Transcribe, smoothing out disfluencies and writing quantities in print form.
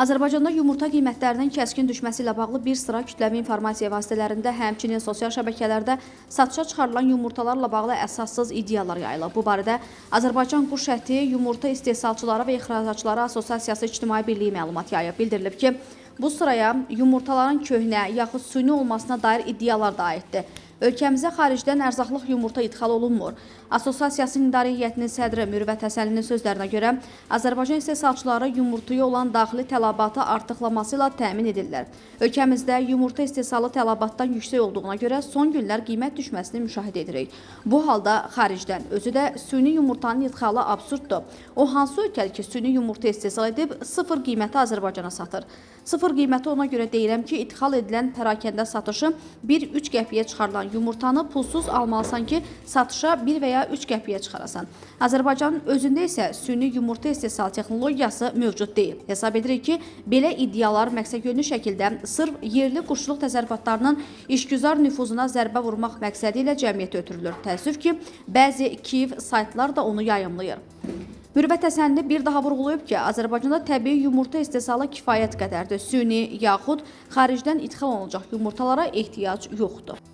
Azərbaycanda yumurta qiymətlərinin kəskin düşməsi ilə bağlı bir sıra kütləvi informasiya vasitələrində, həmçinin sosial şəbəkələrdə satışa çıxarılan yumurtalarla bağlı əsassız iddialar yayılıb. Bu barədə Azərbaycan Quş Əti Yumurta İstehsalçıları və İxracatçıları Assosiasiyası İctimai Birliyi məlumat yayıb. Bildirilib ki, bu sıraya yumurtaların köhnə yaxud süni olmasına dair iddialar da aiddir. Ölkəmizə xaricdən ərzaqlıq yumurta idxal olunmur. Assosiasiyasının idarə heyətinin sədri Mürvət Həsənlinin sözlərinə görə, Azərbaycan istehsalçıları yumurtaya olan daxili tələbatı artıqlaması ilə təmin edirlər. Ölkəmizdə yumurta istehsalı tələbatdan yüksək olduğuna görə son günlər qiymət düşməsini müşahidə edirik. Bu halda xaricdən, özü də süni yumurtanın idxalı absurddur. O hansı ölkədir ki, süni yumurta istehsal edib sıfır qiyməti Azərbaycana satır? Sıfır qiyməti ona görə deyirəm ki, idxal edilən pərakəndə satışı 1-3 qəpiyə çıxarılan yumurtanı pulsuz almalısan ki, satışa 1 və ya 3 qəpiyə çıxarasan. Azərbaycanın özündə isə süni yumurta istehsal texnologiyası mövcud deyil. Hesab edirik ki, belə iddialar məqsədyönlü şəkildə sırf yerli quşluq təsərrüfatlarının işgüzar nüfuzuna zərbə vurmaq məqsədi ilə cəmiyyətə ötürülür. Təəssüf ki, bəzi Kiyev saytlar da onu yayımlayır. Mürvət Həsənli bir daha vurğulayıb ki, Azərbaycanda təbii yumurta istehsalı kifayət qədərdir. Süni yaxud xaricdən idxal olunacaq yumurtalara ehtiyac yoxdur.